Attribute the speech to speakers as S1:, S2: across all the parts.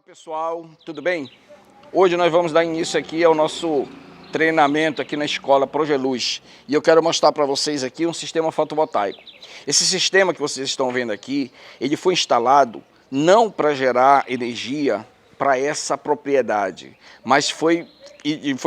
S1: Pessoal, tudo bem? Hoje nós vamos dar início aqui ao nosso treinamento aqui na escola Progeluz e eu quero mostrar para vocês aqui um sistema fotovoltaico. Esse sistema que vocês estão vendo aqui, ele foi instalado não para gerar energia para essa propriedade, mas foi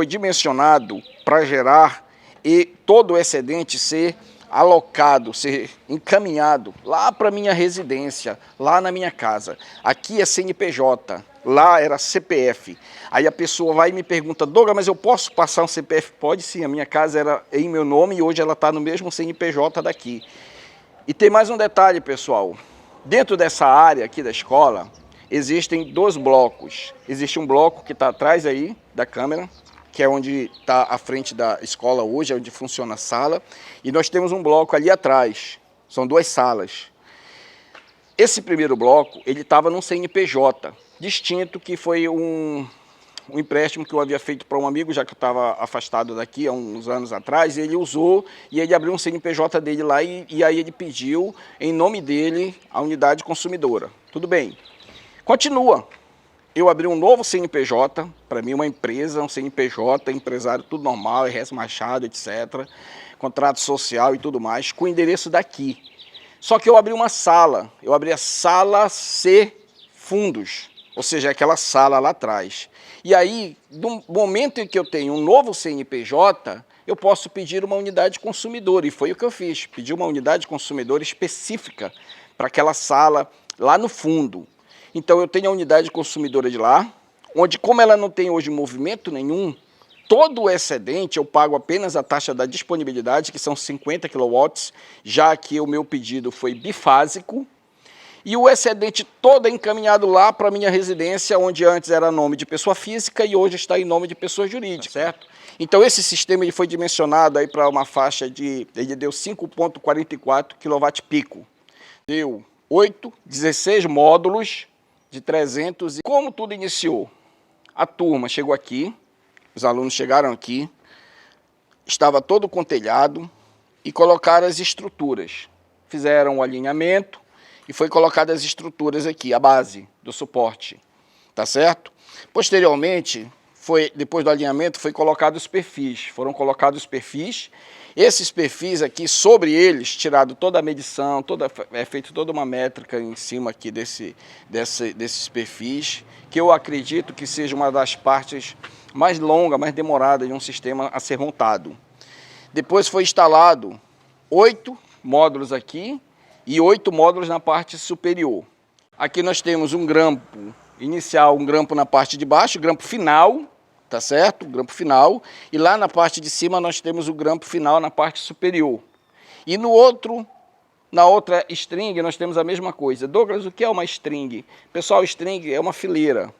S1: dimensionado para gerar e todo o excedente ser alocado, ser encaminhado lá para minha residência, lá na minha casa. Aqui é CNPJ, lá era CPF. Aí a pessoa vai e me pergunta: Douglas, mas eu posso passar um CPF? Pode sim, a minha casa era em meu nome e hoje ela está no mesmo CNPJ daqui. E tem mais um detalhe, pessoal. Dentro dessa área aqui da escola, existem dois blocos. Existe um bloco que está atrás aí da câmera, que é onde está a frente da escola hoje, é onde funciona a sala. E nós temos um bloco ali atrás, são duas salas. Esse primeiro bloco, ele estava num CNPJ distinto, que foi um empréstimo que eu havia feito para um amigo, já que eu estava afastado daqui há uns anos atrás. Ele usou e ele abriu um CNPJ dele lá e aí ele pediu em nome dele a unidade consumidora. Tudo bem. Continua. Eu abri um novo CNPJ, para mim uma empresa, um CNPJ, empresário, tudo normal, RS Machado, etc. Contrato social e tudo mais, com o endereço daqui. Só que eu abri uma sala, eu abri a sala C Fundos, ou seja, aquela sala lá atrás. E aí, no momento em que eu tenho um novo CNPJ, eu posso pedir uma unidade consumidora, e foi o que eu fiz, pedi uma unidade consumidora específica para aquela sala lá no fundo. Então eu tenho a unidade consumidora de lá, onde, como ela não tem hoje movimento nenhum, todo o excedente eu pago apenas a taxa da disponibilidade, que são 50 kW, já que o meu pedido foi bifásico, e o excedente todo é encaminhado lá para a minha residência, onde antes era nome de pessoa física e hoje está em nome de pessoa jurídica, certo? Então esse sistema ele foi dimensionado aí para uma faixa de, ele deu 5,44 kW-pico, deu 16 módulos, de 300 e... Como tudo iniciou? A turma chegou aqui, os alunos chegaram aqui, estava todo com telhado e colocaram as estruturas. Fizeram o alinhamento e foi colocada as estruturas aqui, a base do suporte, tá certo? Posteriormente, depois do alinhamento, foi colocado os perfis, foram colocados os perfis. Esses perfis aqui, sobre eles, tirado toda a medição, é feito toda uma métrica em cima aqui desses perfis, que eu acredito que seja uma das partes mais longas, mais demoradas de um sistema a ser montado. Depois foi instalado 8 módulos aqui e 8 módulos na parte superior. Aqui nós temos um grampo inicial, um grampo na parte de baixo, grampo final, tá certo? O grampo final. E lá na parte de cima nós temos o grampo final na parte superior. E na outra string nós temos a mesma coisa. Douglas, o que é uma string? Pessoal, string é uma fileira,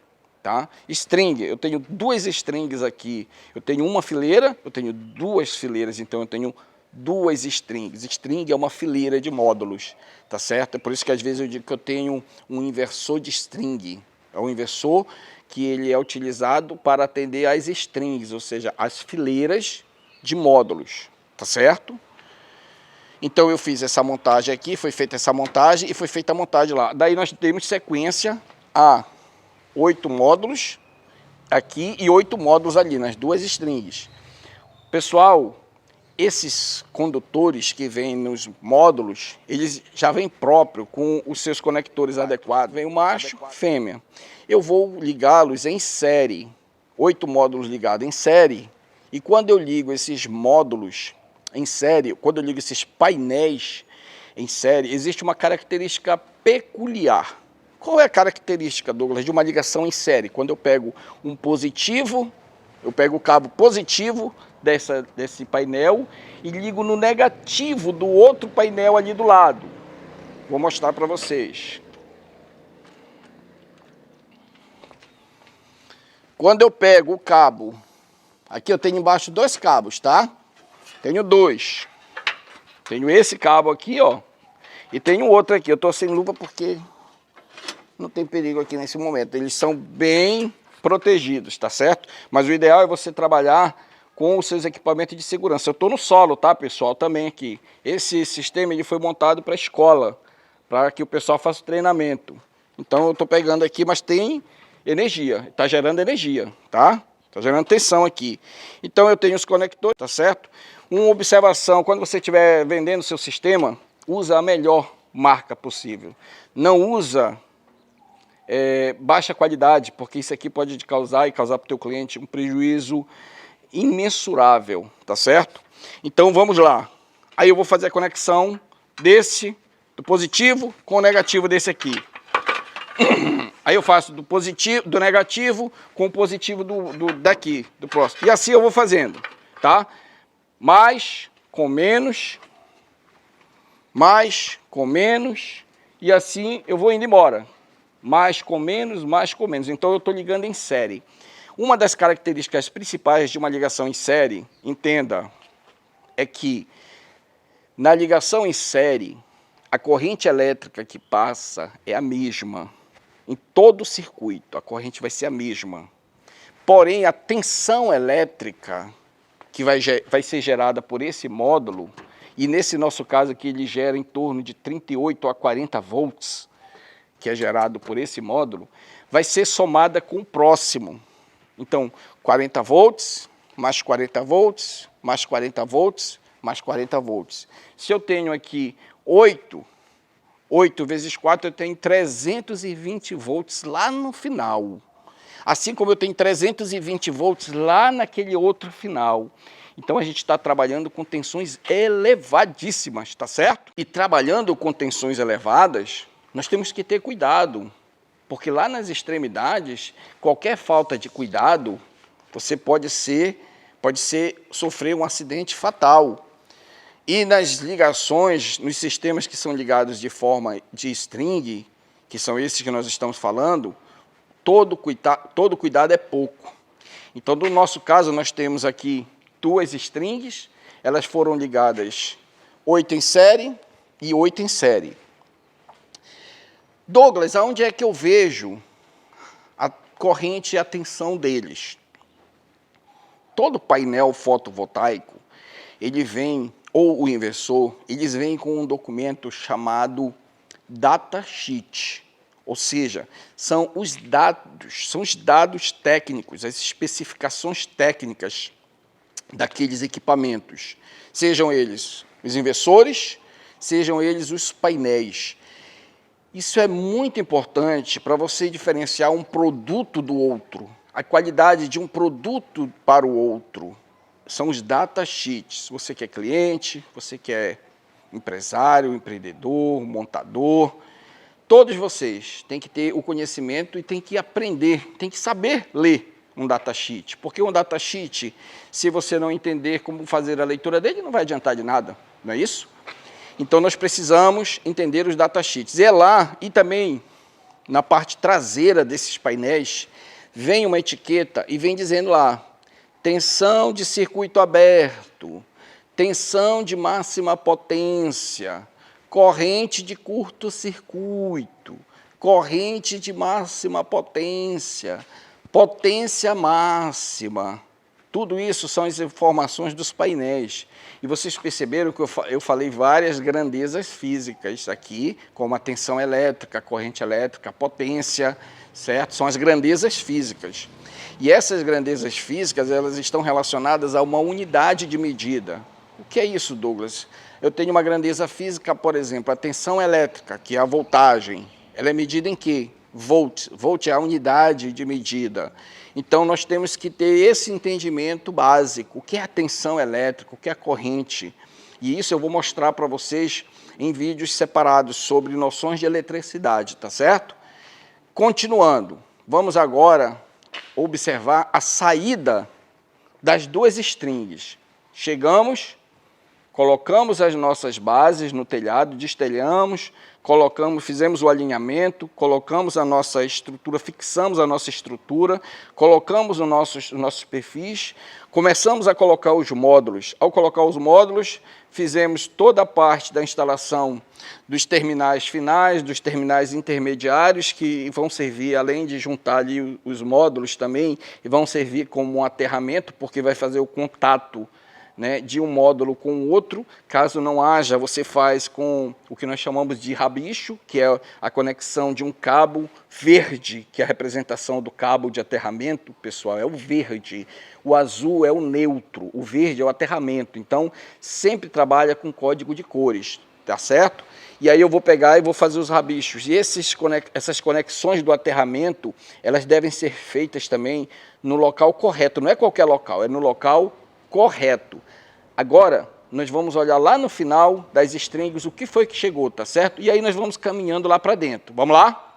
S1: tá? String, eu tenho duas strings aqui. Eu tenho uma fileira, eu tenho duas fileiras, então eu tenho duas strings. String é uma fileira de módulos, tá certo? É por isso que às vezes eu digo que eu tenho um inversor de string. É um inversor que ele é utilizado para atender às strings, ou seja, as fileiras de módulos, tá certo? Então eu fiz essa montagem aqui, foi feita essa montagem e foi feita a montagem lá. Daí nós temos sequência a 8 módulos aqui e 8 módulos ali, nas duas strings. Pessoal, esses condutores que vêm nos módulos, eles já vêm próprio com os seus conectores adequados. Vem o macho, fêmea. Eu vou ligá-los em série, 8 módulos ligados em série. E quando eu ligo esses módulos em série, quando eu ligo esses painéis em série, existe uma característica peculiar. Qual é a característica, Douglas, de uma ligação em série? Quando eu pego um positivo, eu pego o cabo positivo desse painel e ligo no negativo do outro painel ali do lado. Vou mostrar para vocês. Quando eu pego o cabo, aqui eu tenho embaixo 2 cabos, tá? Tenho 2. Tenho esse cabo aqui, ó, e tenho outro aqui. Eu tô sem lupa porque não tem perigo aqui nesse momento. Eles são bem protegidos, tá certo? Mas o ideal é você trabalhar com os seus equipamentos de segurança. Eu estou no solo, tá, pessoal, também aqui. Esse sistema ele foi montado para a escola, para que o pessoal faça o treinamento. Então eu estou pegando aqui, mas tem energia, está gerando energia, tá? Está gerando tensão aqui. Então eu tenho os conectores, tá certo? Uma observação, quando você estiver vendendo seu sistema, usa a melhor marca possível. Não usa baixa qualidade, porque isso aqui pode te causar para o teu cliente um prejuízo imensurável, tá certo? Então vamos lá. Aí eu vou fazer a conexão do positivo com o negativo desse aqui. Aí eu faço do positivo, do negativo com o positivo daqui, do próximo. E assim eu vou fazendo, tá? Mais com menos, mais com menos, e assim eu vou indo embora. Mais com menos, mais com menos. Então eu estou ligando em série. Uma das características principais de uma ligação em série, entenda, é que na ligação em série, a corrente elétrica que passa é a mesma. Em todo o circuito, a corrente vai ser a mesma. Porém, a tensão elétrica que vai ser gerada por esse módulo, e nesse nosso caso aqui ele gera em torno de 38 a 40 volts, que é gerado por esse módulo, vai ser somada com o próximo. Então, 40 volts, mais 40 volts, mais 40 volts, mais 40 volts. Se eu tenho aqui 8 vezes 4, eu tenho 320 volts lá no final. Assim como eu tenho 320 volts lá naquele outro final. Então a gente está trabalhando com tensões elevadíssimas, tá certo? E trabalhando com tensões elevadas, nós temos que ter cuidado, porque lá nas extremidades, qualquer falta de cuidado, você pode sofrer um acidente fatal. E nas ligações, nos sistemas que são ligados de forma de string, que são esses que nós estamos falando, todo cuidado é pouco. Então, no nosso caso, nós temos aqui 2 strings, elas foram ligadas 8 em série e 8 em série. Douglas, aonde é que eu vejo a corrente e a tensão deles? Todo painel fotovoltaico, ele vem, ou o inversor, eles vêm com um documento chamado datasheet. Ou seja, são os dados técnicos, as especificações técnicas daqueles equipamentos. Sejam eles os inversores, sejam eles os painéis. Isso é muito importante para você diferenciar um produto do outro. A qualidade de um produto para o outro são os datasheets. Você que é cliente, você que é empresário, empreendedor, montador, todos vocês têm que ter o conhecimento e têm que aprender, têm que saber ler um datasheet. Porque um datasheet, se você não entender como fazer a leitura dele, não vai adiantar de nada, não é isso? Então, nós precisamos entender os datasheets. E é lá, e também na parte traseira desses painéis, vem uma etiqueta e vem dizendo lá, tensão de circuito aberto, tensão de máxima potência, corrente de curto-circuito, corrente de máxima potência, potência máxima. Tudo isso são as informações dos painéis. E vocês perceberam que eu falei várias grandezas físicas aqui, como a tensão elétrica, a corrente elétrica, a potência, certo? São as grandezas físicas. E essas grandezas físicas, elas estão relacionadas a uma unidade de medida. O que é isso, Douglas? Eu tenho uma grandeza física, por exemplo, a tensão elétrica, que é a voltagem. Ela é medida em quê? Volt. Volt é a unidade de medida. Então, nós temos que ter esse entendimento básico. O que é a tensão elétrica? O que é a corrente? E isso eu vou mostrar para vocês em vídeos separados sobre noções de eletricidade, tá certo? Continuando, vamos agora observar a saída das 2 strings. Chegamos, colocamos as nossas bases no telhado, destelhamos, fizemos o alinhamento, colocamos a nossa estrutura, fixamos a nossa estrutura, colocamos os nossos perfis, começamos a colocar os módulos. Ao colocar os módulos, fizemos toda a parte da instalação dos terminais finais, dos terminais intermediários, que vão servir, além de juntar ali os módulos também, e vão servir como um aterramento, porque vai fazer o contato, né, de um módulo com o outro. Caso não haja, você faz com o que nós chamamos de rabicho, que é a conexão de um cabo verde, que é a representação do cabo de aterramento, pessoal, é o verde. O azul é o neutro, o verde é o aterramento. Então, sempre trabalha com código de cores, tá certo? E aí eu vou pegar e vou fazer os rabichos. E essas conexões do aterramento, elas devem ser feitas também no local correto. Não é qualquer local, é no local correto. Agora, nós vamos olhar lá no final das strings o que foi que chegou, tá certo? E aí nós vamos caminhando lá para dentro. Vamos lá?